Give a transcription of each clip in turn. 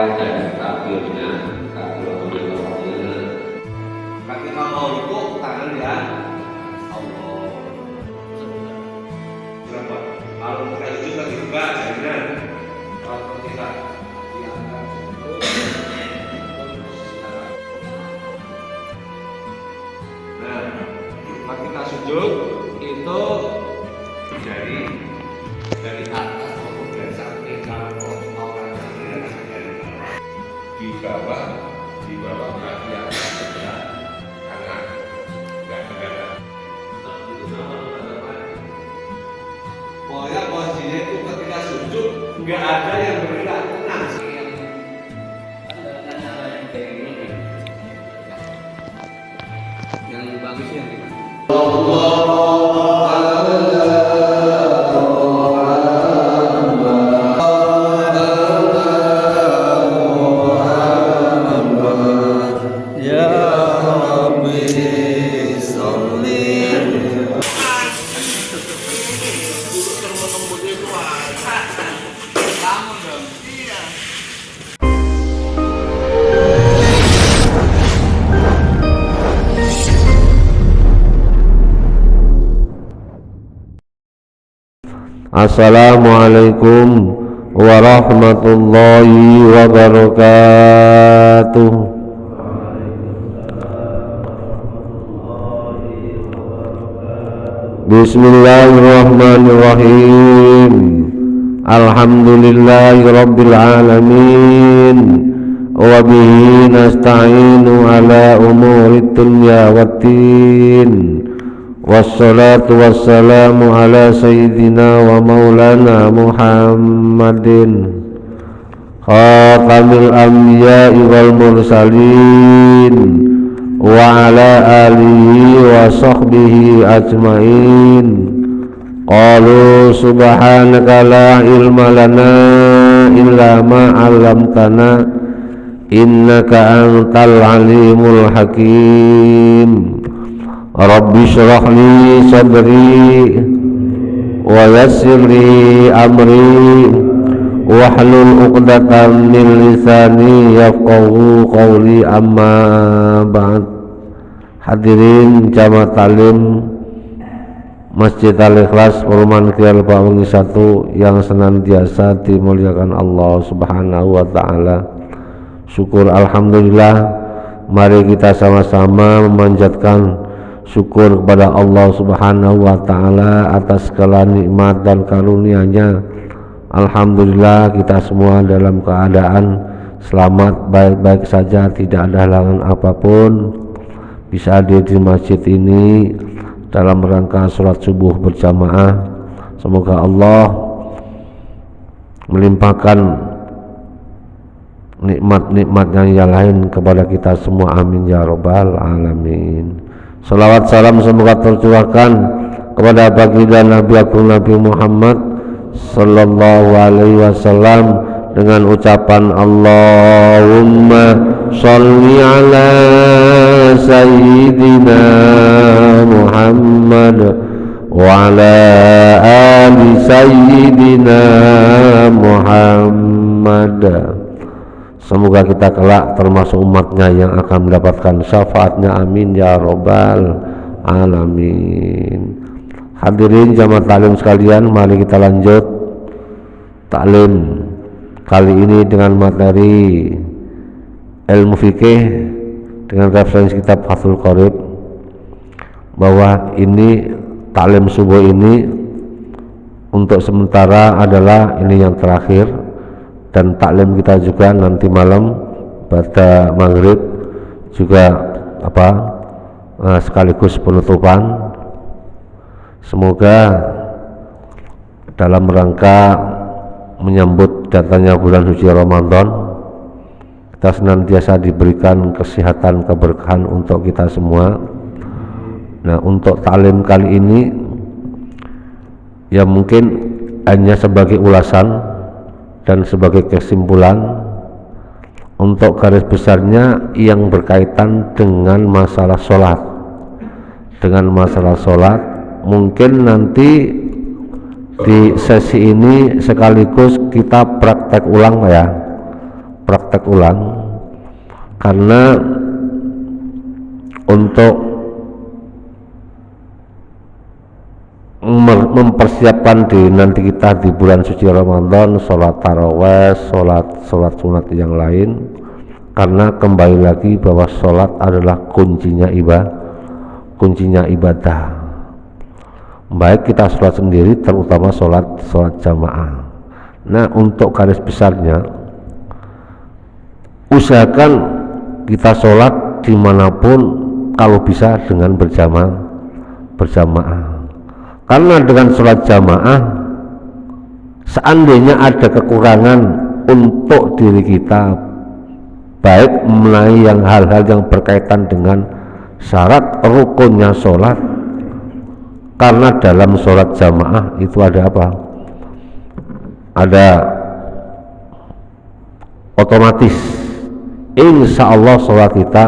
mulai dari takbirnya, takbiratul ketika mau ruku tangan ya Allah. Berapa? Kalau kita juga dibuka jadinya kalau kita diangkat nah, ketika sujud itu dari atas maupun dari samping kalau orangnya dari di bawah kaki yang sebelah kanan nggak tegak. Pokoknya posisinya itu ketika sujud nggak ada yang bergerak, tenang sih. Yang bagus yang gimana? Assalamualaikum warahmatullahi wabarakatuh. Bismillahirrahmanirrahim. Alhamdulillahi rabbil alamin. Wa bihi nasta'inu ala umurid dunya waddin. Wassalatu wassalamu ala sayyidina wa maulana Muhammadin khatamil anbiya'i wal mursalin wa ala alihi wa sahbihi ajmain. Qalu subhanaka la ilma lana illa ma 'allamtana innaka antal alimul hakim. Rabbi syrah li sadri wa yassir li amri wahlul 'uqdatam min lisani yafqahu qawli, amma ba'd. Hadirin jamaah talim Masjid Al-Ikhlas Perumahan Kiai Pawangi 1 yang senantiasa dimuliakan Allah Subhanahu wa taala. Syukur alhamdulillah, mari kita sama-sama memanjatkan syukur kepada Allah Subhanahu wa taala atas segala nikmat dan karunia-Nya. Alhamdulillah kita semua dalam keadaan selamat, baik-baik saja, tidak ada halangan apapun, bisa hadir di masjid ini dalam rangka sholat subuh berjamaah. Semoga Allah melimpahkan nikmat-nikmatnya yang lain kepada kita semua, amin ya rabbal alamin. Salawat salam semoga tercurahkan kepada baginda Nabi Agung Nabi Muhammad sallallahu alaihi wasallam dengan ucapan Allahumma sholli ala sayyidina Muhammad wa ala ali sayyidina Muhammad. Semoga kita kelak termasuk umatnya yang akan mendapatkan syafaatnya, amin ya rabbal alamin. Hadirin jamaah taklim sekalian, mari kita lanjut taklim kali ini dengan materi ilmu fikih dengan referensi kitab Fathul Qorib, bahwa ini taklim subuh ini untuk sementara adalah ini yang terakhir, dan taklim kita juga nanti malam pada maghrib juga sekaligus penutupan. Semoga dalam rangka menyambut datangnya bulan suci Ramadan, kita senantiasa diberikan kesehatan, keberkahan untuk kita semua. Nah, untuk taklim kali ini ya mungkin hanya sebagai ulasan dan sebagai kesimpulan. Untuk garis besarnya yang berkaitan dengan masalah sholat. Dengan masalah sholat, mungkin nanti di sesi ini sekaligus kita praktek ulang ya, praktek ulang, karena untuk mempersiapkan diri nanti kita di bulan suci Ramadan, sholat taraweh, sholat sunat yang lain, karena kembali lagi bahwa sholat adalah kuncinya ibadah, baik kita sholat sendiri, terutama sholat jamaah. Nah, untuk garis besarnya, usahakan kita sholat dimanapun kalau bisa dengan berjamaah. Karena dengan sholat jamaah, seandainya ada kekurangan untuk diri kita, baik mengenai hal-hal yang berkaitan dengan syarat rukunnya sholat, karena dalam sholat jamaah itu ada apa? Ada otomatis insya Allah sholat kita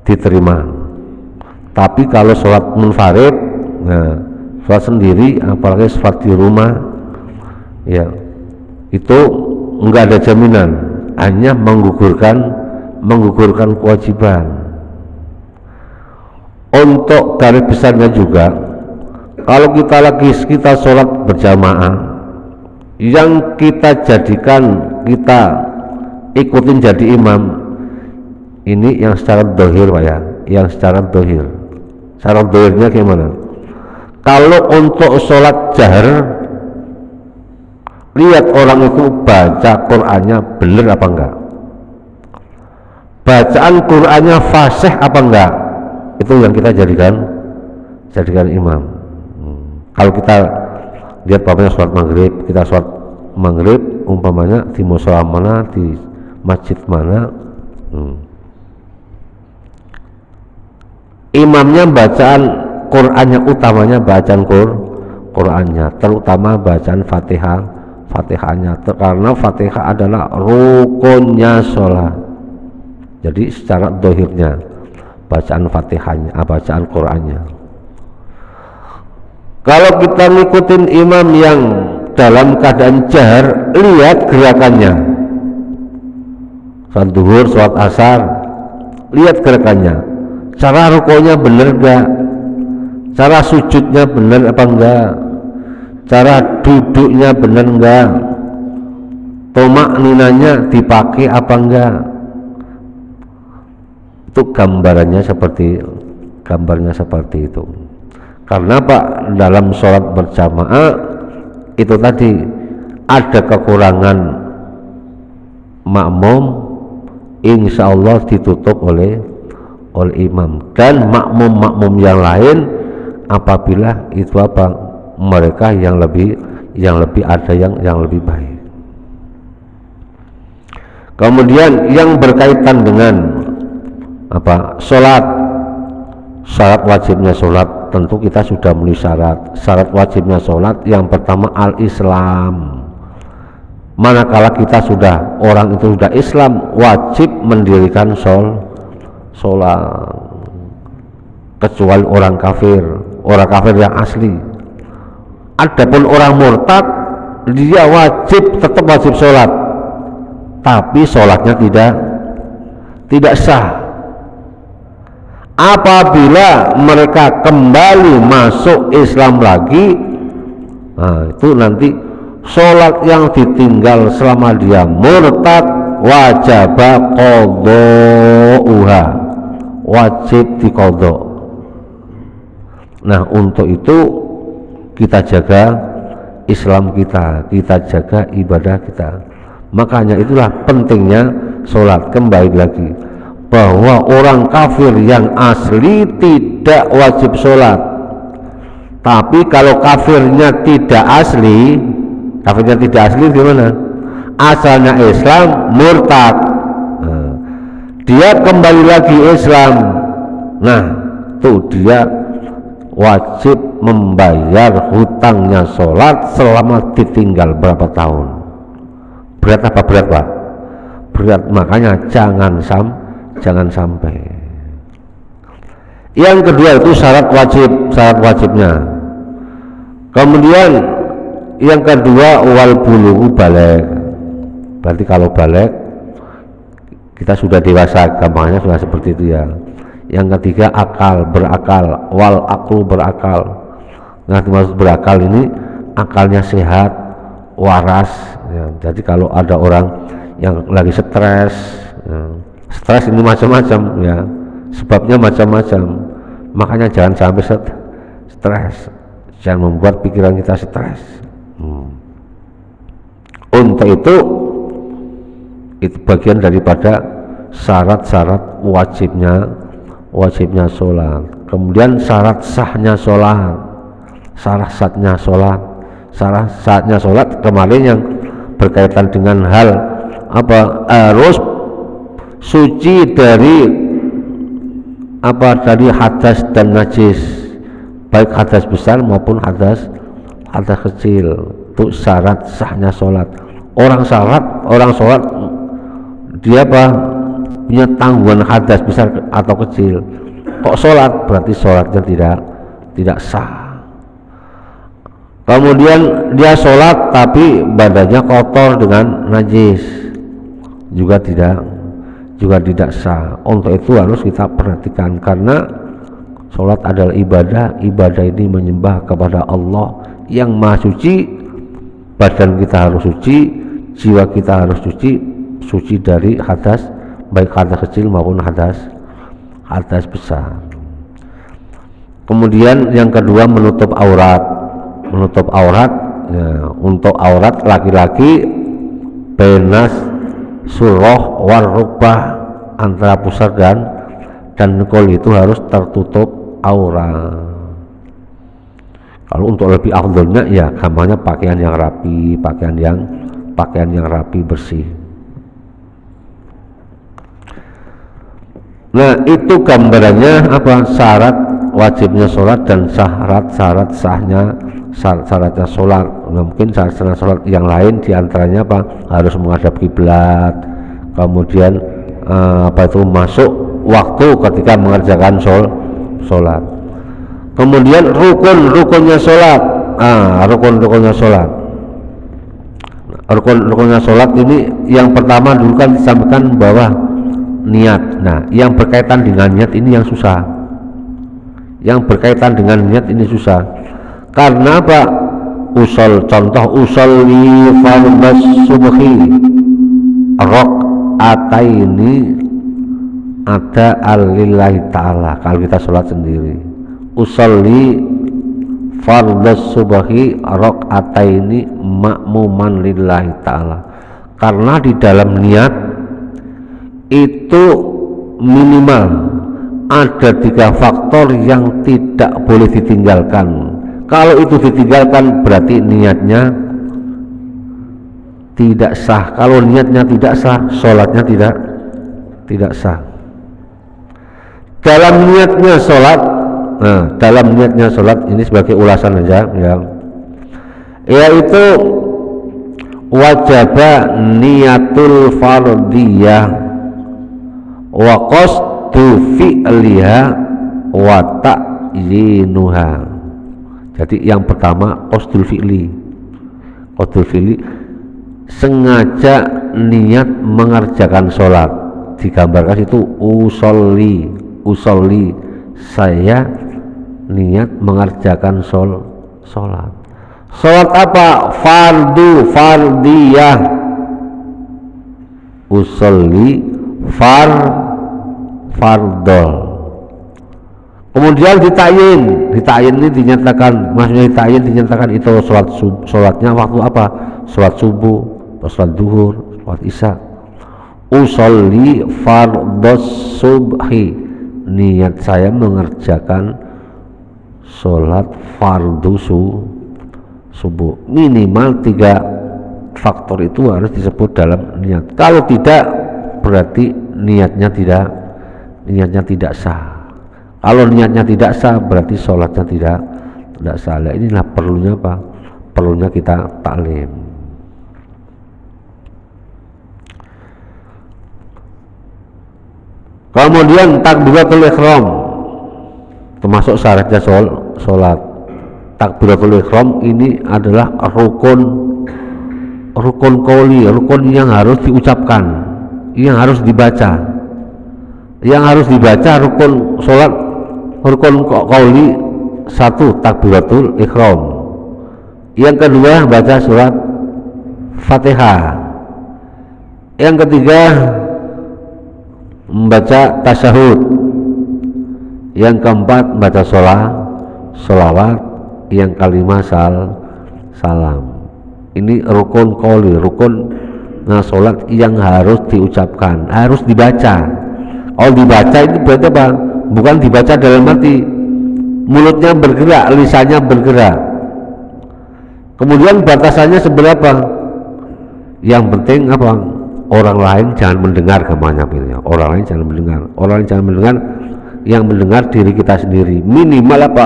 diterima. Tapi kalau sholat munfarid, nah, sholat sendiri, apalagi sholat di rumah, ya itu enggak ada jaminan, hanya menggugurkan kewajiban. Untuk garis besarnya juga, kalau kita sholat berjamaah, yang kita jadikan, kita ikutin jadi imam, ini yang secara dohir Pak ya, yang secara dohir. Cara dohirnya gimana? Kalau untuk sholat jahar, lihat orang itu baca Qur'annya benar apa enggak, bacaan Qur'annya fasih apa enggak, itu yang kita jadikan imam. Kalau kita lihat bapaknya sholat maghrib, kita sholat maghrib umpamanya di mushola mana, di masjid mana, imamnya bacaan Qur'annya, utamanya bacaan Qur'annya, terutama bacaan Fatihahnya, karena Fatihah adalah rukunnya sholat. Jadi secara dohirnya bacaan Fatihahnya, bacaan Qur'annya. Kalau kita ngikutin imam yang dalam keadaan jahar, lihat gerakannya, sholat duhur, sholat asar, lihat gerakannya, cara rukunya bener enggak, cara sujudnya bener apa enggak, cara duduknya bener enggak, tomak ninanya dipakai apa enggak. Itu gambarnya seperti itu. Karena Pak, dalam sholat berjamaah itu tadi ada kekurangan makmum, insya Allah ditutup oleh imam, dan makmum yang lain apabila itu apa, mereka yang lebih ada yang lebih baik. Kemudian yang berkaitan dengan apa, syarat wajibnya sholat, tentu kita sudah memenuhi syarat wajibnya sholat. Yang pertama al-Islam. Manakala orang itu sudah Islam, wajib mendirikan sholat, kecuali orang kafir yang asli. Adapun orang murtad, dia tetap wajib sholat, tapi sholatnya tidak sah. Apabila mereka kembali masuk Islam lagi, nah itu nanti sholat yang ditinggal selama dia murtad wajib qadha'uha, wajib diqadha. Nah, untuk itu kita jaga Islam kita jaga ibadah kita. Makanya itulah pentingnya sholat. Kembali lagi bahwa orang kafir yang asli tidak wajib sholat, tapi kalau kafirnya tidak asli gimana? Asalnya Islam, murtad, dia kembali lagi Islam, nah tuh dia wajib membayar hutangnya sholat selama ditinggal berapa tahun. Berat apa berat Pak? Berat, makanya jangan sampai. Yang kedua itu syarat wajibnya. Kemudian yang kedua wal bulughu baligh. Berarti kalau balik kita sudah dewasa, gampangnya sudah seperti itu ya. Yang ketiga akal, berakal, wal aklu berakal. Nah, dimaksud berakal ini akalnya sehat, waras ya. Jadi kalau ada orang yang lagi stres ya, stres ini macam-macam ya, sebabnya macam-macam, makanya jangan sampai stres, jangan membuat pikiran kita stres. Untuk itu bagian daripada syarat-syarat wajibnya sholat. Kemudian syarat sahnya sholat, syarat sahnya sholat kemarin yang berkaitan dengan hal apa, harus suci dari hadas dan najis, baik hadas besar maupun hadas kecil. Itu syarat sahnya sholat. Orang sholat dia punya tanggungan hadas besar atau kecil, kok sholat, berarti sholatnya tidak sah. Kemudian dia sholat tapi badannya kotor dengan najis, juga tidak sah. Untuk itu harus kita perhatikan, karena sholat adalah ibadah ini menyembah kepada Allah yang maha suci. Badan kita harus suci, jiwa kita harus suci dari hadas, baik hadas kecil maupun hadas besar. Kemudian yang kedua menutup aurat ya. Untuk aurat laki-laki benas surah war rukbah, antara pusar dan kol itu harus tertutup aurat. Kalau untuk lebih afdolnya ya gampangnya pakaian yang rapi, bersih. Nah, itu gambarannya apa, syarat wajibnya sholat dan syarat syaratnya sholat. Nah, mungkin syarat sholat yang lain diantaranya apa, harus menghadap kiblat, kemudian masuk waktu ketika mengerjakan sholat. Kemudian rukunnya sholat. Rukunnya sholat ini yang pertama dulu kan disampaikan bahwa niat. Nah, yang berkaitan dengan niat ini yang susah. Karena apa? Contoh usolli fardhas subhi rakaataini ada alillahi ta'ala. Kalau kita sholat sendiri, usolli fardhas subhi rakaataini ma'muman lillahi ta'ala. Karena di dalam niat itu minimal ada 3 faktor yang tidak boleh ditinggalkan. Kalau itu ditinggalkan berarti niatnya tidak sah. Kalau niatnya tidak sah, sholatnya tidak sah. Dalam niatnya sholat ini sebagai ulasan aja ya, yaitu wajaba niatul fardiyah wa qasdu fi'liha wa ta'yinuha. Jadi yang pertama qasdul fi'li, sengaja niat mengerjakan sholat, digambarkan itu usolli, saya niat mengerjakan sholat. Sholat apa? Fardiyah. Usolli fardol. Kemudian ditayin ini dinyatakan, maksudnya dinyatakan itu sholatnya waktu apa? Sholat subuh, sholat duhur, sholat isya. Usolli fardhas subhi, niat saya mengerjakan sholat fardu subuh. Minimal 3 faktor itu harus disebut dalam niat. Kalau tidak berarti niatnya tidak sah. Kalau niatnya tidak sah berarti sholatnya tidak sah. Nah, inilah perlunya apa? Perlunya kita taklim. Kemudian takbiratul ihram termasuk syaratnya sholat. Takbiratul ihram ini adalah rukun qauli, rukun yang harus diucapkan, yang harus dibaca. Yang harus dibaca rukun sholat, rukun qauli, satu takbiratul ihram, yang kedua baca surat Fatihah, yang ketiga membaca tasyahud, yang keempat baca sholawat, yang kelima salam. Ini rukun qauli, rukun sholat yang harus diucapkan, harus dibaca. Kalau dibaca itu berarti apa? Bukan dibaca dalam arti mulutnya bergerak, lisannya bergerak. Kemudian batasannya seberapa? Yang penting apa? Orang lain jangan mendengar gamanya, orang lain jangan mendengar. Orang lain jangan mendengar, yang mendengar diri kita sendiri. Minimal apa?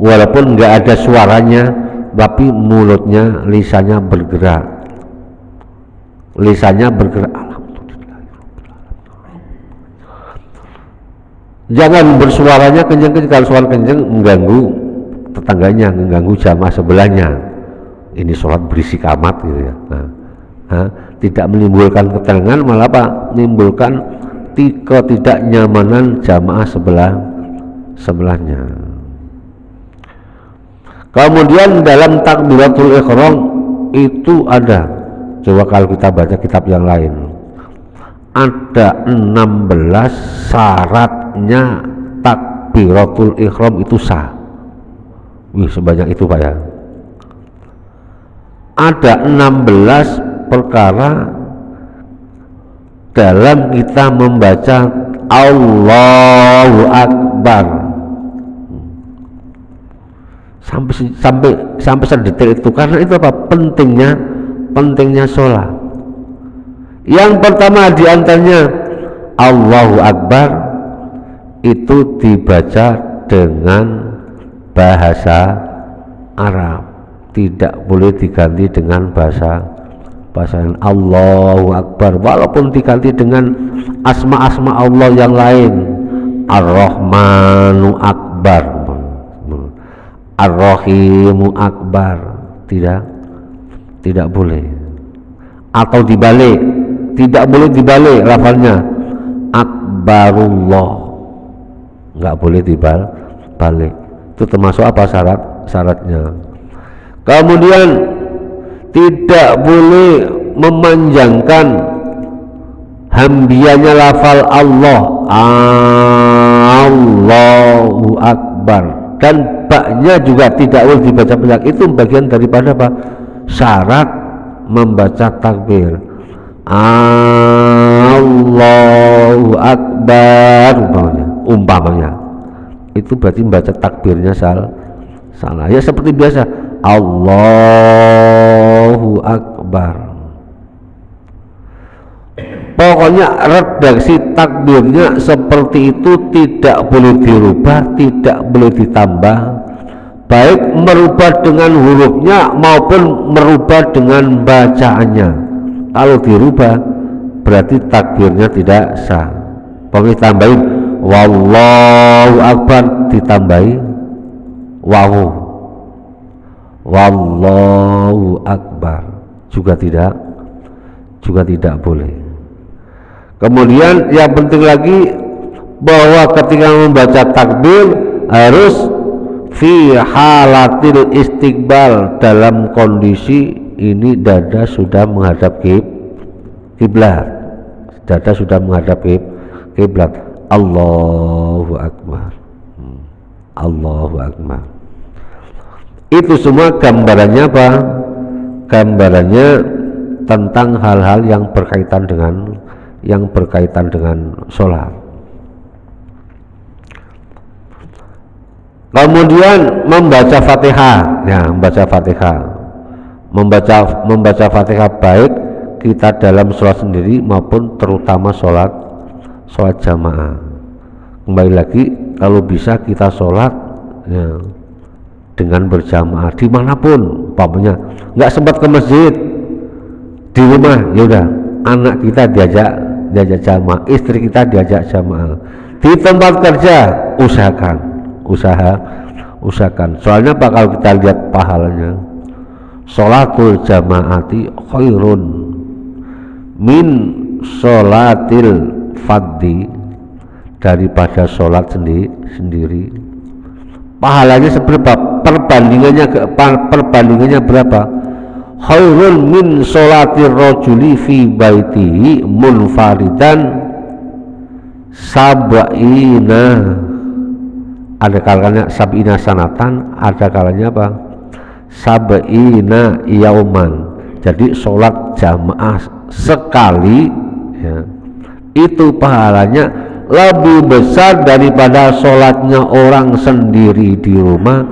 Walaupun nggak ada suaranya, tapi mulutnya, lisannya bergerak. Lisannya bergerak. Jangan bersuaranya kenceng-kenceng. Kalau suara kenceng mengganggu tetangganya, mengganggu jamaah sebelahnya. Ini sholat berisik amat gitu ya. Tidak menimbulkan keterangan, malah apa? Menimbulkan ketidaknyamanan jamaah sebelahnya. Kemudian dalam takbiratul ihram itu ada, coba kalau kita baca kitab yang lain, ada 16 syaratnya takbiratul ihram itu sah. Wih, sebanyak itu Pak ya. Ada 16 perkara dalam kita membaca Allahu Akbar. Sampai sedetail itu, karena itu apa? Pentingnya sholat. Yang pertama diantaranya Allahu Akbar itu dibaca dengan bahasa Arab, tidak boleh diganti dengan bahasa lain. Allahu Akbar, walaupun diganti dengan asma-asma Allah yang lain, Ar-Rahmanu Akbar, Ar-Rahimu Akbar, tidak boleh. Atau dibalik, tidak boleh dibalik lafalnya, Akbarullah, nggak boleh dibalik. Itu termasuk apa syaratnya. Kemudian tidak boleh memanjangkan hambianya lafal Allah, Allahu Akbar, dan baknya juga tidak boleh dibaca panjang. Itu bagian daripada apa? Syarat membaca takbir. Allahu Akbar umpamanya, itu berarti membaca takbirnya salah. Ya seperti biasa, Allahu Akbar. Pokoknya redaksi takbirnya seperti itu, tidak boleh dirubah, tidak boleh ditambah, baik merubah dengan hurufnya maupun merubah dengan bacaannya. Kalau dirubah berarti takbirnya tidak sah. Pokoknya tambahin Wallahu Akbar, ditambahi wawu, Wallahu Akbar, juga tidak boleh. Kemudian yang penting lagi bahwa ketika membaca takbir harus fi halatil istiqbal, dalam kondisi ini dada sudah menghadap kiblat, dada sudah menghadap kiblat. Allahu Akbar, Allahu Akbar. Itu semua gambarannya apa? Gambarannya tentang hal-hal yang berkaitan dengan sholat. Kemudian membaca Fatihah, ya, membaca Fatihah baik kita dalam sholat sendiri maupun terutama sholat jamaah. Kembali lagi, kalau bisa kita sholat ya, dengan berjamaah dimanapun, umpamanya nggak sempat ke masjid, di rumah ya udah, anak kita diajak jamaah, istri kita diajak jamaah, di tempat kerja usahakan. Soalnya apa? Kalau kita lihat pahalanya, Sholatul jamaati khairun min sholatil fadhi, daripada sholat sendiri. Pahalanya seberapa? Perbandingannya berapa? Khairun min sholatir rajuli fi baitihi munfaridan sab'ina, ada kalanya sab'ina sanatan, ada kalanya apa? Sab'ina yauman. Jadi sholat jamaah sekali ya, itu pahalanya lebih besar daripada sholatnya orang sendiri di rumah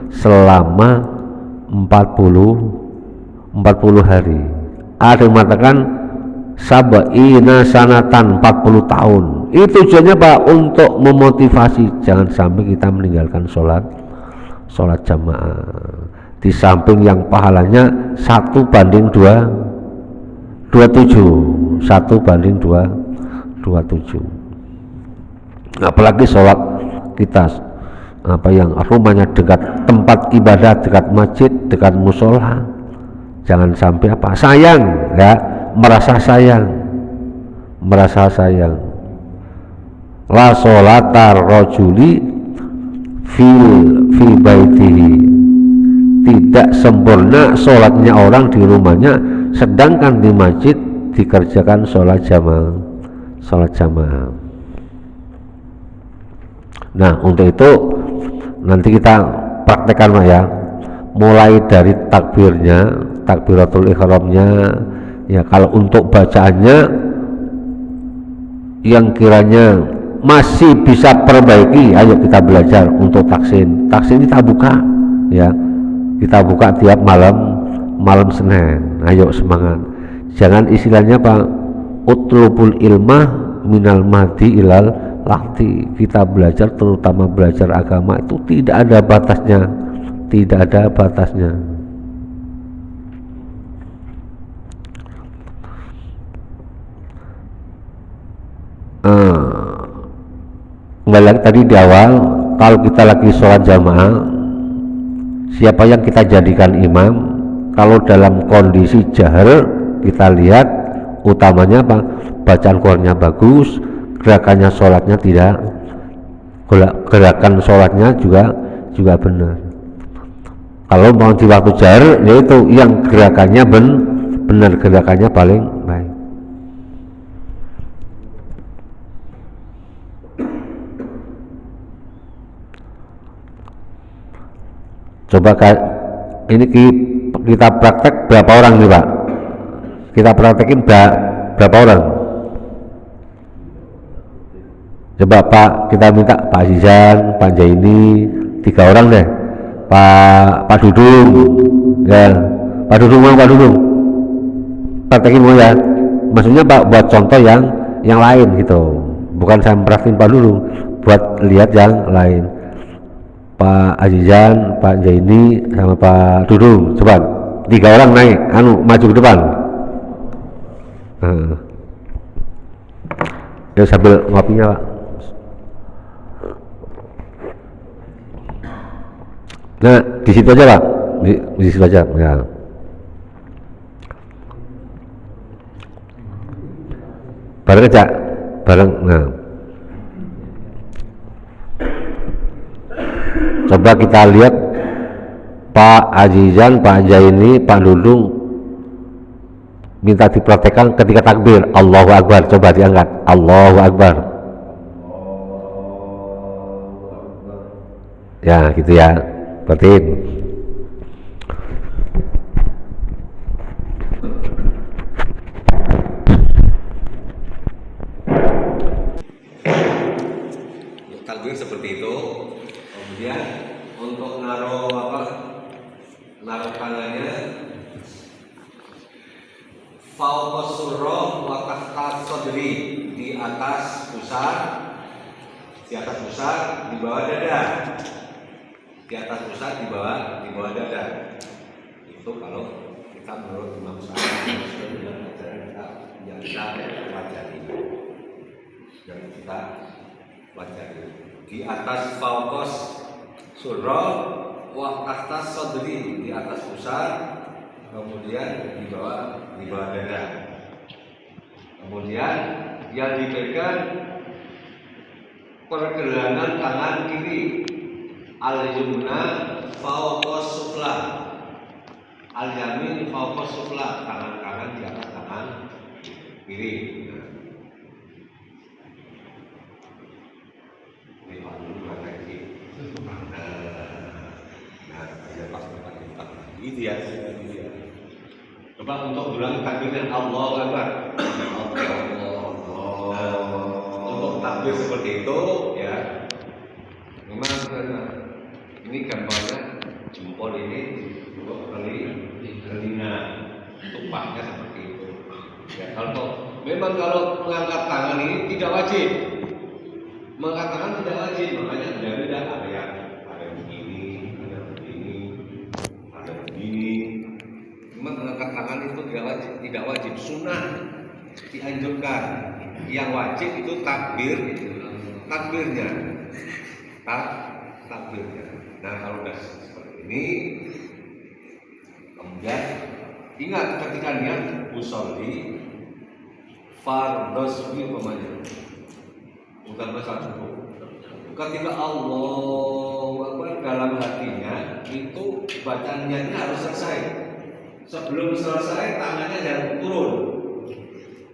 selama 40 hari. Ada yang mengatakan sab'ina sanatan, 40 tahun. Itu tujuannya Pak, untuk memotivasi jangan sampai kita meninggalkan sholat jamaah. Di samping yang pahalanya 1:27, 1:27. Apalagi sholat kita yang rumahnya dekat tempat ibadah, dekat masjid, dekat musola, jangan sampai sayang ya, merasa sayang. La sholatar rajuli fi baitihi, tidak sempurna sholatnya orang di rumahnya, sedangkan di masjid dikerjakan sholat jamaah. Nah, untuk itu nanti kita praktekkan Pak ya, mulai dari takbiratul ihramnya ya. Kalau untuk bacaannya yang kiranya masih bisa perbaiki, ayo kita belajar untuk taksin kita buka ya, kita buka tiap malam Senin. Ayo semangat, jangan istilahnya Pak, utlubul ilmah minal mahdi ilal lahti. Kita belajar, terutama belajar agama itu tidak ada batasnya. Kembali lagi tadi di awal, kalau kita lagi sholat jamaah, siapa yang kita jadikan imam? Kalau dalam kondisi jahar, kita lihat utamanya apa? Bacaan Qur'annya bagus, gerakannya sholatnya tidak, gerakan sholatnya juga benar. Kalau mau di waktu jahar, yaitu yang gerakannya benar, gerakannya paling baik. Coba ini kita praktek berapa orang nih Pak? Kita praktekin berapa orang? Coba Pak, kita minta Pak Azizan, Pak Jaini, 3 orang deh. Pak Dudung ya, Pak Dudung praktekin mau ya. Maksudnya Pak, buat contoh yang lain gitu, bukan saya mempraktekin Pak Dudung, buat lihat yang lain. Pak Azizan, Pak Jaini, sama Pak Dudung, coba 3 orang naik, maju ke depan. Ya sambil ngopinya Pak. Nah, di situ aja Pak, di situ aja ya. Bareng aja, bareng. Nah, coba kita lihat Pak Azizan, Pak Jaini, Pak Dudung minta dipraktekkan ketika takbir Allahu Akbar. Coba diangkat Allahu Akbar ya, gitu ya, berarti takbir seperti itu. Kemudian untuk naruh tangannya fauqa surra wa tahta sadri, di atas pusar, di bawah dada. Di atas pusar, di bawah dada. Itu kalau kita menurut Imam Syafi'i dan ajaran kita pelajari. Di atas fauqas surra wa tahta sadri, di atas pusar, kemudian di bawah dada. Kemudian yang dipegang pergelangan tangan kiri, al-yumna fawqa sufla, al-yamin fawqa sufla, tangan kanan di atas tangan kiri. Ini Pak dulu mana ini? Ya pas itu ya. Coba untuk ulang takbirnya Allahu Akbar. Untuk takbir seperti itu ya. Memang ini gambarnya jempol ini telinga, tupaknya seperti itu. Ya, memang kalau mengangkat tangan ini tidak wajib. Mengangkat tangan tidak wajib, makanya beda-beda ada yang begini, ada begini, ada begini. Memang mengangkat tangan itu tidak wajib, sunnah dianjurkan. Yang wajib itu takbirnya. Nah kalau sudah seperti ini, kemudian ingat ketika niat usolli fardhu subuh umpamanya, utama subuh. Ketika Allahu Akbar dalam hatinya itu bacaannya harus selesai. Sebelum selesai tangannya jangan turun.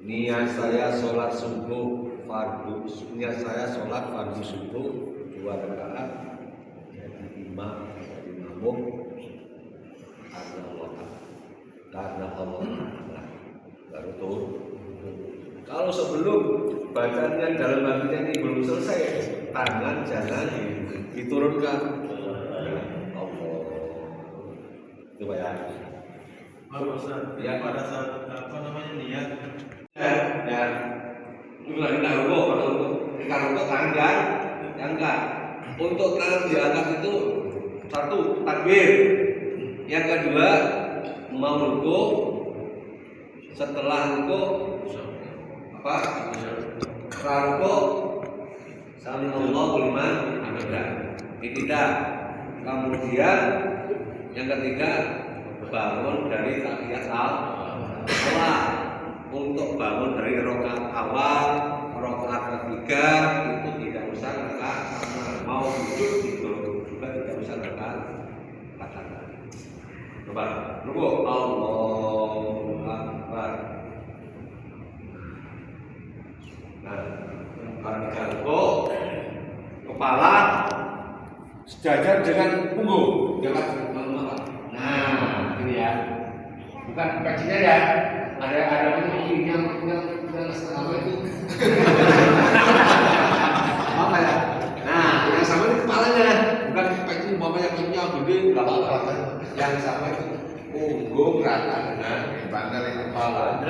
Niat saya sholat subuh fardu, niat saya sholat fardu subuh 2 rakaat, jadi imam jadi makmum karena Allah baru turun. Kalau sebelum bacaannya dalam hatinya ini belum selesai, tangan jangan diturunkan. Allah itu ya. Ya pada saat niat Ya, itu lagi kita rukuk tangan diangkat. Untuk tangan diangkat itu satu takbir, yang kedua mau rukuk, setelah rukuk rukuk sami Allahu liman hamidah, tidak. Kemudian yang ketiga bangun dari tahiyat al-salat. Untuk bangun dari rakaat awal, rakaat ketiga itu tidak usah rakaat pertama. Mau duduk itu juga tidak usah rakaat pertama. Coba, rukuk Allahu Akbar. Nah, ketika rukuk, kepala sejajar dengan punggung, jangan apa. Nah, ini ya. Bukan kakinya ya. Ada yang sama itu apa ya? Nah, yang sama itu kepalanya, bukan kaki umpamanya kakinya gede, nggak apa-apa. Yang sama itu punggung rata dengan bandar kepala.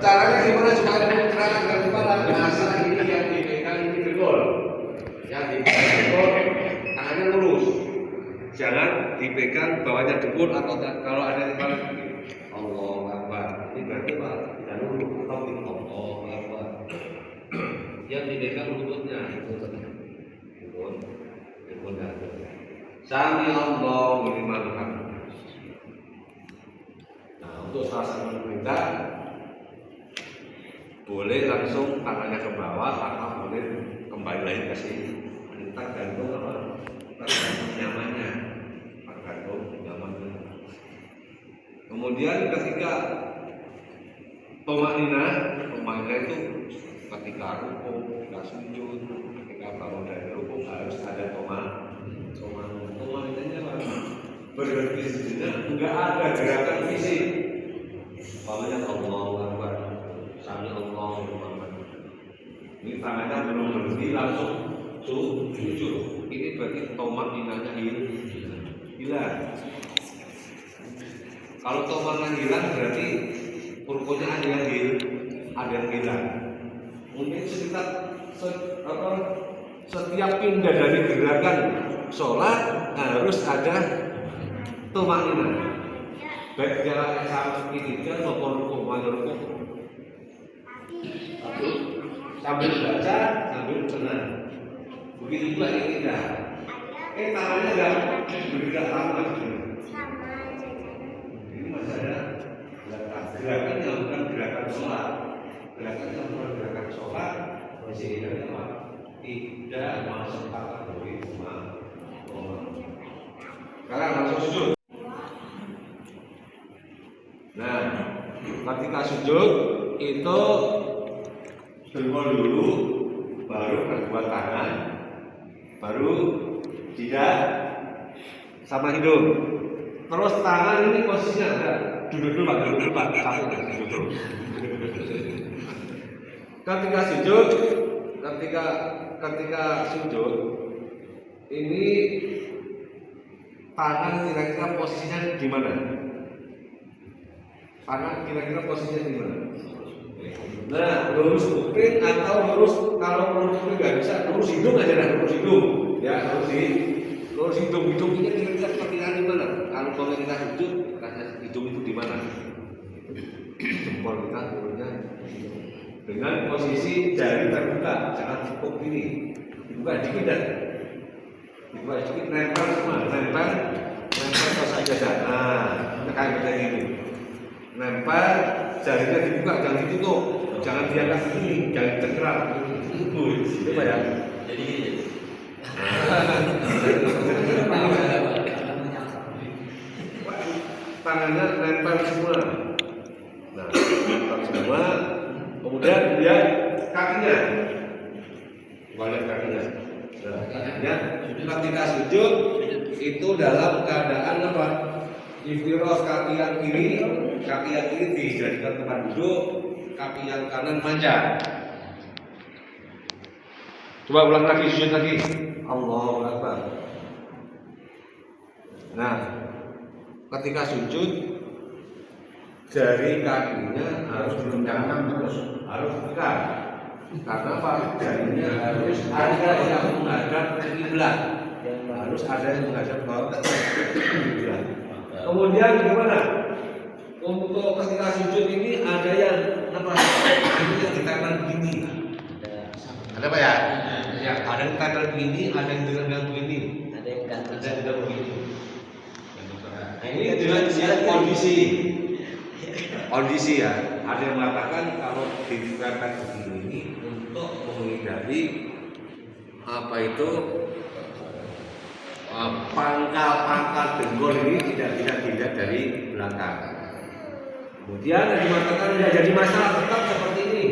Caranya gimana supaya punggung rata dengan kepala? Masalah ini yang dipegang ini dengkul, yang dipegang dengkul, tangannya lurus. Jangan dipegang bawahnya dengkul atau kalau ada kepala. Allahu Akbar. Ini berarti Pak, tidak lurus atau tidak Allahu Akbar. Yang dipegang lututnya itu lutut dan sami Allahu liman hamidah. Nah, untuk salah satu perintah boleh langsung tangannya ke bawah atau boleh kembali lagi ke sini. Tergantung apa? Tergantung nyamannya. Kemudian ketika tumanina itu ketika rukuk, ketika sujud, ketika bangun dari rukuk harus ada tumaninanya berhenti sejenak, enggak ada gerakan fisik. Pokoknya Allahu Akbar, sami Allahu liman. Ini tangannya belum berhenti langsung sujud. Ini berarti tumaninanya hilang. Kalau tomangan hilang berarti rukunnya ada yang hilang. Mungkin setiap pindah dari gerakan sholat harus ada tomangan. Baik jalan sama ketiga maupun rukuk. Sambil baca, sambil tenang. Begitu juga yang tidak. Tangannya enggak bergerak sama. saja gerakan yang bukan gerakan sholat. Gerakan yang bukan gerakan sholat sehingga tidak masuk kategori rumah. Sekarang langsung sujud. Nah, ketika sujud itu dengkul dulu, baru kedua tangan, baru jidat sama hidung. Terus tangan ini posisinya ada duduk dulu Pak, satu duduk dulu. Ketika sujud ini tangan kira-kira posisinya di mana? Tangan kira-kira posisinya di mana? Nah, lurus kuping atau lurus, kalau lurus kuping nggak bisa, lurus hidung aja dah, lurus hidung, ya lurus hidung ini kira-kira perkiraan di mana? Kalau kita sujud, hidung itu di mana? Jempol kita turunnya dengan posisi jari terbuka, jangan cukup ini, dibuka dikit dan dibuka dikit, nempel semua, nempel ke sajadah. Nah, tekan kita ini, nempel, jarinya dibuka, jangan ditutup, jangan diangkat begini, jangan tergerak. Itu Pak ya. Jadi gini. Tangannya nempel semua. Nah, nempel semua. Kemudian dia kakinya, balik kakinya. Nah, kakinya ketika sujud itu dalam keadaan apa? Iftiros, kaki yang kiri dijadikan tempat duduk, kaki yang kanan manjat. Coba ulang lagi, sujud lagi. Allahu Akbar. Nah, ketika sujud jari kakinya harus direndahkan terus, harus tegak. Karena apa? Jarinya harus ada yang menghadap kiblat, harus ada yang menghadap kiblat. Kemudian gimana? Untuk ketika sujud ini ada yang apa? Ini yang ditempel begini. Ada apa ya? Ya, ada yang ditempel begini, ada yang dengan begini, ada yang tidak begini. Nah, ini dengan kondisi ya. Ada yang mengatakan kalau ditempel begini ini untuk menghindari apa itu pangkal dengkul ini tidak dilihat dari belakang. Kemudian yang dikatakan tidak jadi masalah, tetap seperti ini.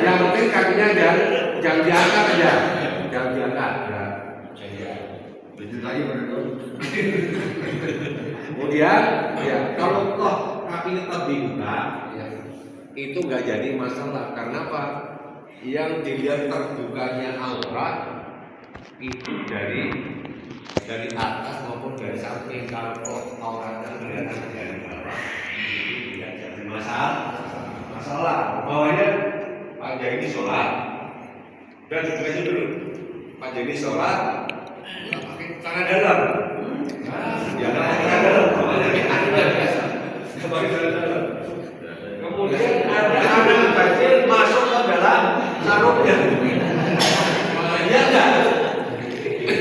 Yang penting kakinya jangan diangkat aja, jangan diangkat. Kemudian ya kalau toh kakinya tetap dibuka, ya, itu nggak jadi masalah. Karena apa? Yang dilihat terbukanya aurat itu dari atas maupun dari samping. Kalau auratnya kelihatan dari bawah, itu tidak jadi masalah. Bawahnya Pak Jai ini sholat dan duduk aja dulu. Pak Jai ini sholat pakai tangan dalam. Ya, tangan dalam. Kemudian ada anak kecil masuk ke dalam sarungnya. Dia enggak.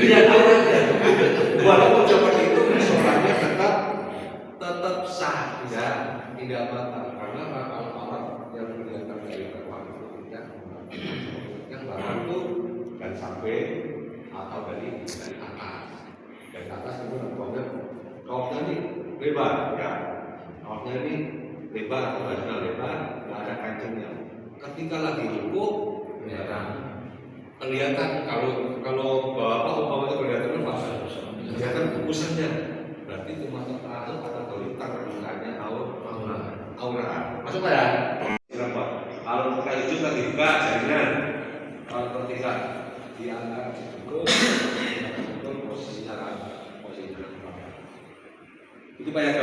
Dia tahu aja. Walaupun seperti itu, sholatnya tetap sah, tidak batal. Karena kalau orang yang kelihatan dari bawah yang bawah itu dan sampai atau dari atas. Dari atas itu namanya kaosnya ini lebar, ya. Kaosnya ini lebar atau bajunya lebar, nggak ada kancingnya. Ketika lagi cukup, kelihatan kalau bapak umpama itu kelihatan kukusannya. Berarti itu masuk atau kategori terbukanya aurat. Masuk ya? Berapa? Kalau kita sujud lagi buka jarinya. Kalau ketika diangkat cukup, posisinya itu banyak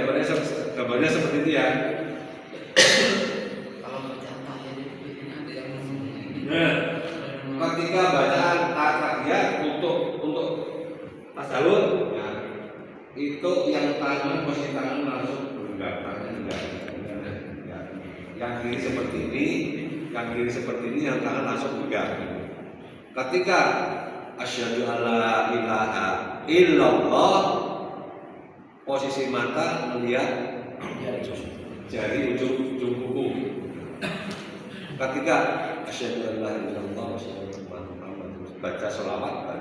gambarnya seperti itu ya. Nah, ketika bacaan tahiyat untuk tasyahud, ya, itu yang tangan posisi tangan langsung bergerak, tangan juga kiri seperti ini, yang kiri seperti ini, yang tangan langsung pegang. Ketika asyhadu alla ilaha illallah, posisi mata melihat jari ujung kuku. Ketika asyhadu alla ilaha illallah wa asyhadu anna Muhammadar baca sholawat dan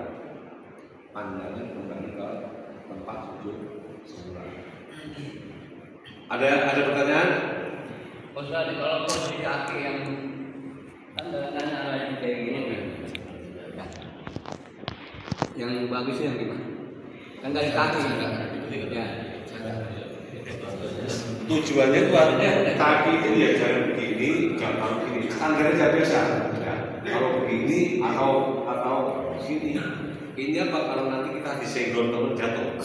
pandangan kembali ke tempat sujud semula. Ada pertanyaan? Ustaz, kalau posisi kaki yang tanda-tanda kayak gini, yang bagus yang gimana? Kan dari kaki, ya. Tujuannya buat kaki itu ya jangan begini, jangan begini. Standarnya biasa. Ya. Kalau begini atau sini. Ini apa kalau nanti kita disenggol teman jatuh?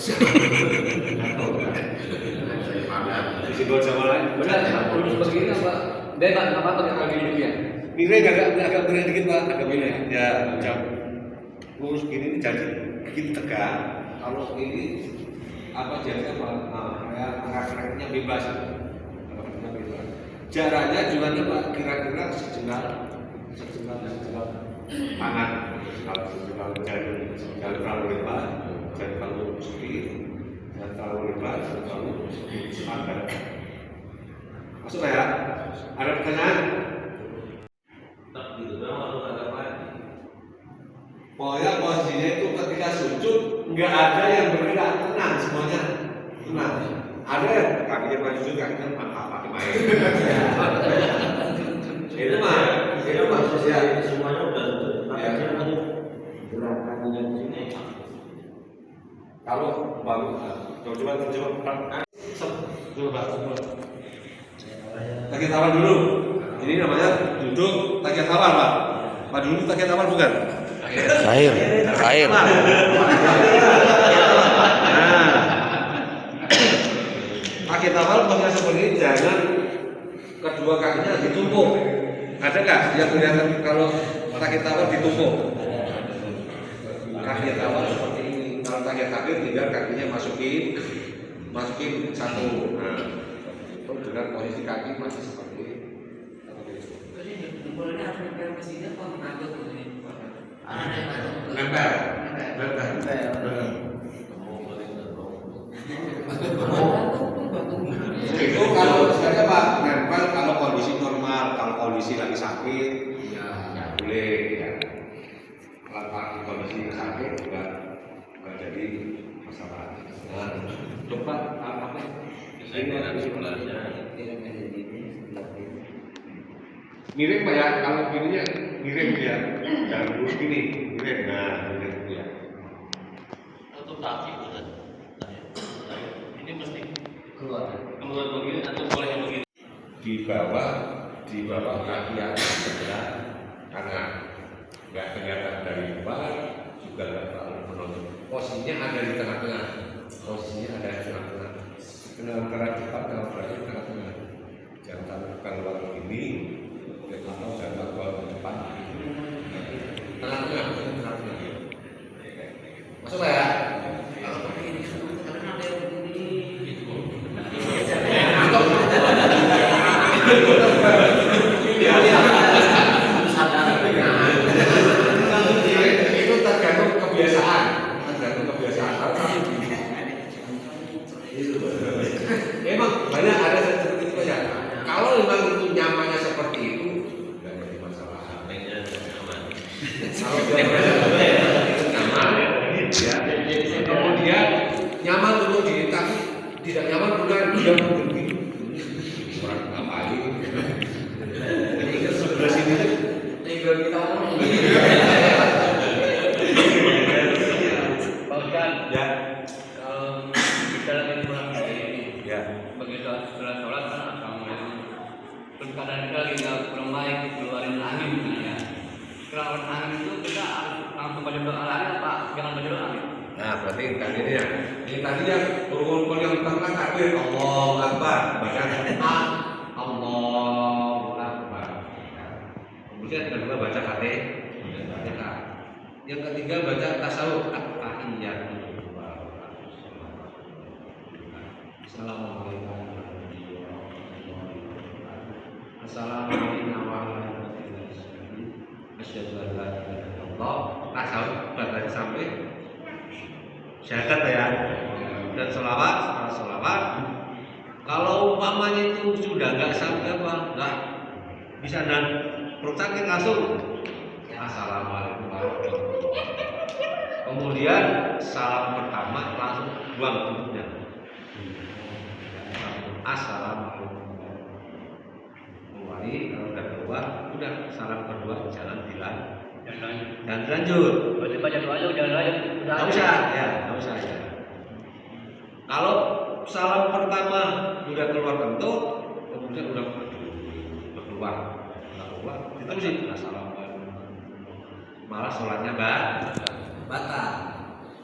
Disenggol sama lain. Benar, lurus begini apa? Bebas apa pakai kaki dulu ya? Miring agak miring dikit pak, agak miring. Ya, jam lurus gini jadi bikin tegak. Kalau ini apa jadi apa? Kayak gerak-geraknya bebas. Jaraknya juga pak kira-kira sejengkal tangan. Kalau jari terlalu lebar, jari terlalu sedikit, jari terlalu lebar, jari terlalu standar. Masuk ya? Ada pertanyaan? Pokoknya posisinya itu ketika sujud nggak ada yang bergerak, tenang semuanya, tenang. Ada kakinya maju sujud, kakinya pakai main. Itu mah ya. Semuanya udah Kalau baru coba takiat awal dulu. Ini namanya duduk takiat awal pak. Pak dulu takiat awal bukan? Air. Nah, takiat awal posisinya seperti ini, jangan kedua kakinya ditumpuk. Ada nggak yang kelihatan kalau takiat awal ditumpuk? Takiat awal seperti ini. Kalau takiat akhir tinggal kakinya masukin satu. Nah, itu dengan posisi kaki masih seperti ini. Bolehnya harus nempel ke sini apa mengatur ke sini? Nempel. Itu kalau misalnya pak nempel kalau kondisi normal, kalau kondisi lagi sakit, ya boleh. Ya. Kalau kondisi sakit juga jadi masalah. Nah, coba apa? Ini sebenarnya miring pak ya, kalau gininya miring ya, jangan lurus gini, miring. Nah, miring ya. Untuk kaki bukan. Ini mesti Keluar. begini atau boleh yang begini? Di bawah kaki yang sebelah kanan, nggak kelihatan dari luar, juga nggak terlalu menonjol. Posisinya ada di tengah-tengah. Antara depan kalau berarti di tengah-tengah. Jangan keluar begini, atau jangan keluar ke depan. Tengah-tengah. Masuk lah ya. Itu tergantung kebiasaan. Memang banyak ada seperti itu ya. Kalau memang itu nyamannya seperti itu, nggak jadi masalah. Kalau dia nyaman, ya. Kemudian nyaman untuk diri tapi tidak nyaman kemudian dia mau begini. Orang ngapain? Jadi kan sebelah sini tuh tinggal kita ngomong. Bahkan Ya, kita lagi pulang ini, ya. begitu setelah sholat kan assalamualaikum. Terus kadang kita lagi nggak kurang baik keluarin angin ya. Keluarin angin itu kita harus langsung baca doa lagi apa jangan baca doa? Nah, berarti tadi ini tadi yang rukun yang pertama takbir Allahu Akbar, baca Allahu Akbar. Kemudian yang kedua baca Fatihah. Yang ketiga baca tasawuf at-tahiyyatu. Assalamualaikum warahmatullahi wabarakatuh. syahadat ya. Dan sholawat, kalau umpamanya itu sudah nggak sampai nggak bisa dan perut sakit langsung assalamualaikum warahmatullahi wabarakatuh. Kemudian salam pertama langsung buang tutupnya. Assalamualaikum. Kembali kalau udah keluar, udah salam kedua jalan dan lanjut. Berarti baca doanya jangan lanjut. Nggak usah ya. Kalau salam pertama udah keluar kentut, kemudian udah keluar, diterusin assalamualaikum. Malah sholatnya batal.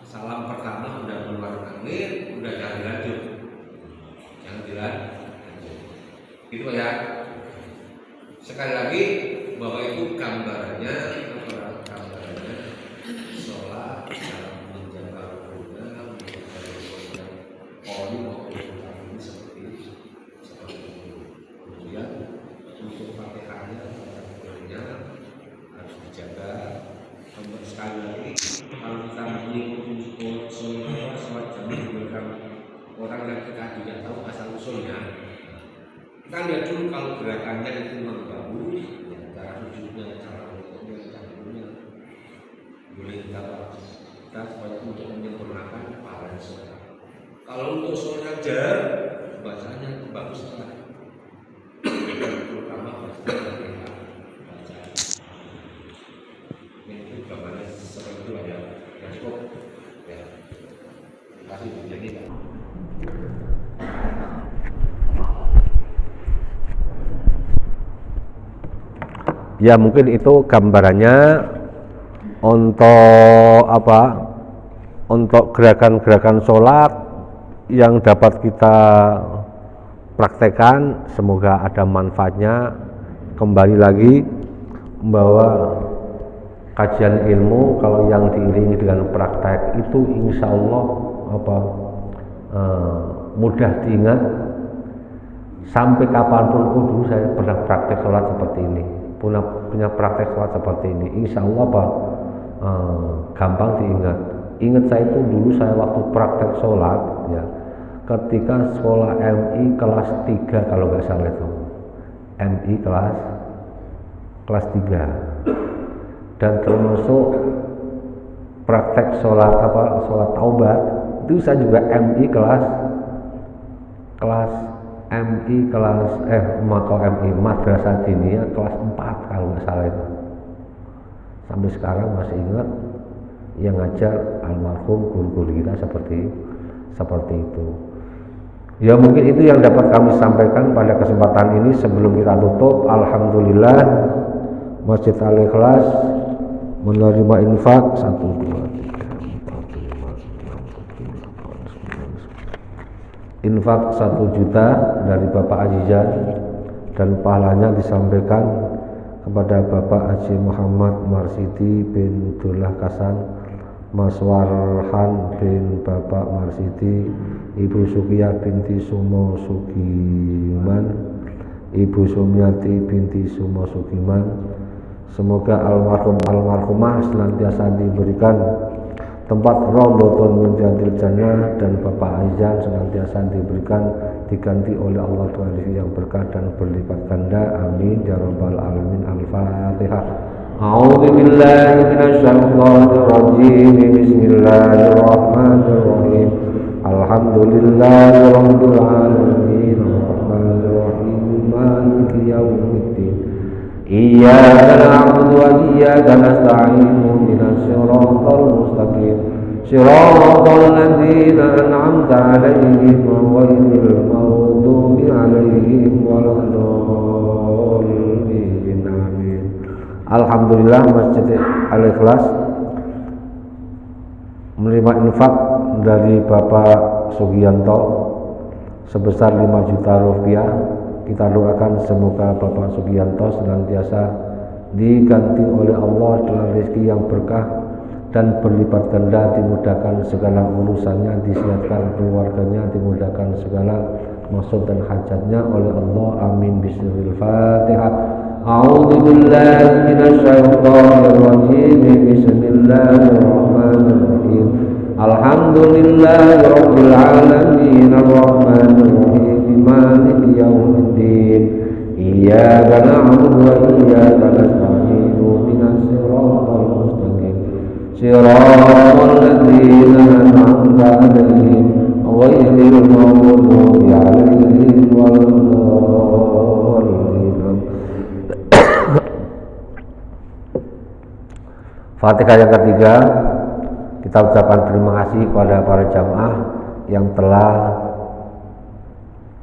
Salam pertama udah keluar angin, udah jangan dilanjut. Gitu ya. Sekali lagi bahwa itu gambarannya sholat dalam menjaga rukunnya, poli maupun ini seperti itu. Kemudian untuk fatihahnya harus dijaga. Sekali lagi kalau kita mengikuti sholat jamaah diberikan orang yang kita tidak tahu asal usulnya, kita lihat dulu kalau gerakannya itu memang bagus, ya, cara sujudnya, cara rukuknya, cara dulunya boleh kita supaya untuk menyempurnakan pahala sholat. Kalau untuk sholat jar, bacanya bagus sekali, terutama bacaan. Ini gambarnya seperti itu ya, cukup ya. Terima kasih begini kan. Ya mungkin itu gambarannya untuk apa? Untuk gerakan-gerakan sholat yang dapat kita praktekkan, semoga ada manfaatnya. Kembali lagi bahwa kajian ilmu kalau yang diiringi dengan praktek itu insya Allah mudah diingat sampai kapanpun. Dulu saya pernah praktek sholat seperti ini, punya praktek sholat seperti ini, insya Allah gampang diingat. Ingat saya itu dulu saya waktu praktek sholat ya, ketika sekolah MI kelas 3 kalau nggak salah itu, MI kelas 3, dan termasuk praktek sholat taubat itu saya juga MI kelas Madrasah Diniyah kelas 4 kalau nggak salah itu. Sampai sekarang masih ingat yang ngajar almarhum guru-guru kita seperti itu. Ya mungkin itu yang dapat kami sampaikan pada kesempatan ini. Sebelum kita tutup, alhamdulillah Masjid Al-Ikhlas menerima infak 1, 2, 3, 4, 5, 6, 7, 8, 9, 10. Infak 1 juta dari Bapak Azizan, dan pahalanya disampaikan kepada Bapak Haji Muhammad Marsidi bin Dullah Kasan, Mas Warhan bin Bapak Marsidi, Ibu Sukiyah binti Sumo Sugiman, Ibu Sumiati binti Sumo Sugiman. Semoga almarhumah senantiasa diberikan tempat raudhatun min riyadil jannah, dan Bapak Aizan senantiasa diberikan diganti oleh Allah Tuhan yang berkah dan berlipat ganda. Amin ya rabbal alamin. Al-Fatihah. A'udzu billahi minasyaitonir rajim. Bismillahirrahmanirrahim. Alhamdulillahi rabbil alamin. Arrahmanir rahim. Maliki yaumiddin. Iyyaka na'budu wa iyyaka nasta'in. Ihdinas siratal mustaqim. Siratal ladzina an'amta 'alaihim ghairil maghdubi 'alaihim waladdallin. Amin. Alhamdulillah Masjid Al-Ikhlas menerima infak dari Bapak Sugianto sebesar 5 juta rupiah. Kita doakan semoga Bapak Sugianto senantiasa diganti oleh Allah dengan rezeki yang berkah dan berlipat ganda, dimudahkan segala urusannya, disiapkan keluarganya, dimudahkan segala maksud dan hajatnya oleh Allah. Amin. Bismillahirrahmanirrahim. A'udzu billahi minasyaitonir rajim. Bismillahirrahmanirrahim. Alhamdulillahirabbil alamin arrahmanir rahim maliki yaumiddin iyyaka na'budu wa iyyaka nasta'in ihdinas siratal mustaqim siratal ladzina an'amta 'alaihim ghairil maghdubi 'alaihim waladdallin. Fatihah yang ketiga, kita ucapkan terima kasih kepada para jamaah yang telah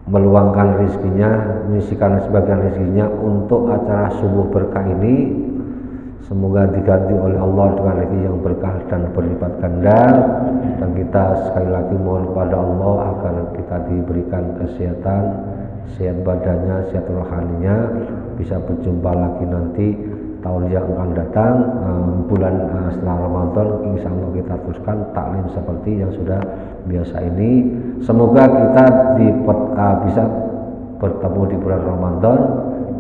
meluangkan rezekinya, menyisikan sebagian rezekinya untuk acara subuh berkah ini. Semoga diganti oleh Allah dengan rezeki yang berkah dan berlipat ganda. Dan kita sekali lagi mohon kepada Allah agar kita diberikan kesehatan, sehat badannya, sehat rohaninya, bisa berjumpa lagi nanti tahun yang akan datang, bulan setelah Ramadan. Insya Allah kita teruskan taklim seperti yang sudah biasa ini. Semoga kita bisa bertemu di bulan Ramadan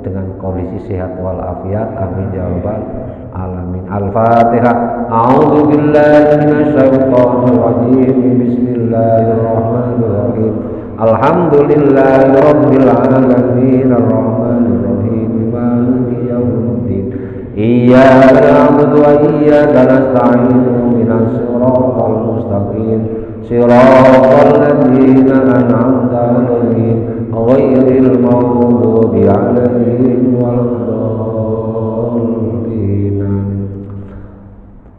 dengan kondisi sehat walafiat. Amin ya rabbal alamin. Al-Fatihah. A'udzu billahi minasyaitonir rajim. Bismillahirrahmanirrahim. Alhamdulillahirabbil alamin arrahmanir rahim maliki yaumiddin iyyaka na'budu wa iyyaka nasta'in ihdinas siratal mustaqim siratal ladzina an'amta 'alaihim ghairil maghdubi 'alaihim waladdallin.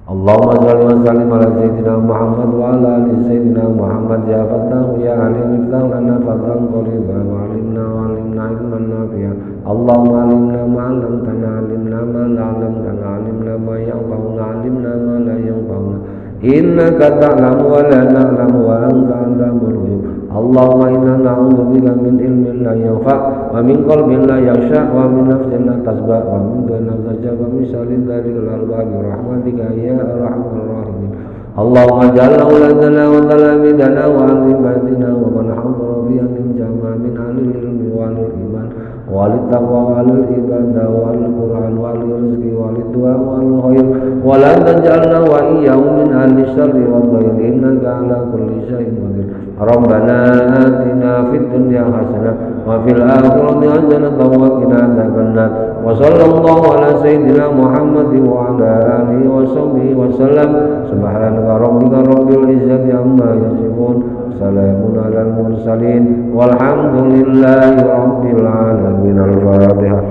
Allahumma shalli wa sallim ala sayyidina Muhammad wa ala ali sayyidina Muhammad ya fattahu ya alim iftah lana fathan qariba wa alimna ilman nafi'an. Allahumma alimna ma 'allamtana alimna ma la 'allamtana alimna ma yanfa'una alimna ma la yanfa'una innaka ta'lamu wa la na'lamu wa anta 'allamul ghuyub. Allahumma inna na'udzubika min ilmin la yanfa' wa min qalbin la yakhsha wa min nafsin la tasba' wa min ghairi nafsin wa min syarri dzalil albab rahmatika ya arhamar rahimin. Allahumma ja'al auladana wa talamidana wa alimatina wa man hadara bi min jama'a min alil ilmi wa alil iman wa alit taqwa wa alil ibadah wa alil quran wa alil rizqi wa alil du'a wa alil khair wa la taj'alna wa iyyahum min ahli syarri wa dhair innaka ala kulli syai'in qadir. Rabbana atina fid dunya hasanah wa fil akhirati hasanah wa qina adzabannar. Wa sallallahu ala sayyidina Muhammad wa ala alihi wa sahbihi wa sallam. Subhanaka rabbika rabbil izzati amma yasifun. Salamun alal mursalin walhamdulillahi rabbil alamin. Al-Fatihah.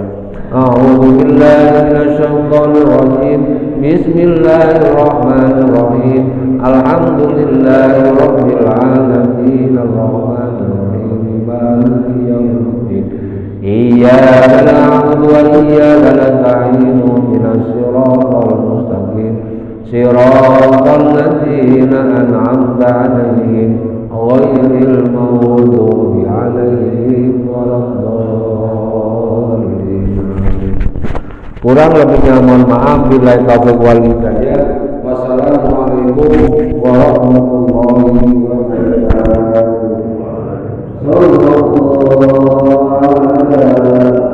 A'udzu billahi minasy syaithanir rajim. Bismillahirrahmanirrahim. Alhamdulillahi rabbil alamin arrahmanir rahim maliki yaumiddin iyyaka na'budu wa iyyaka nasta'in ihdinas siratal mustaqim siratal ladzina an'amta 'alaihim ghairil maghdubi 'alaihim waladdallin. Kurang lebihnya mohon maaf. Billahi taufiq wal hidayah. Wassalamualaikum warahmatullahi wabarakatuh. Sallallahu alaihi wasallam.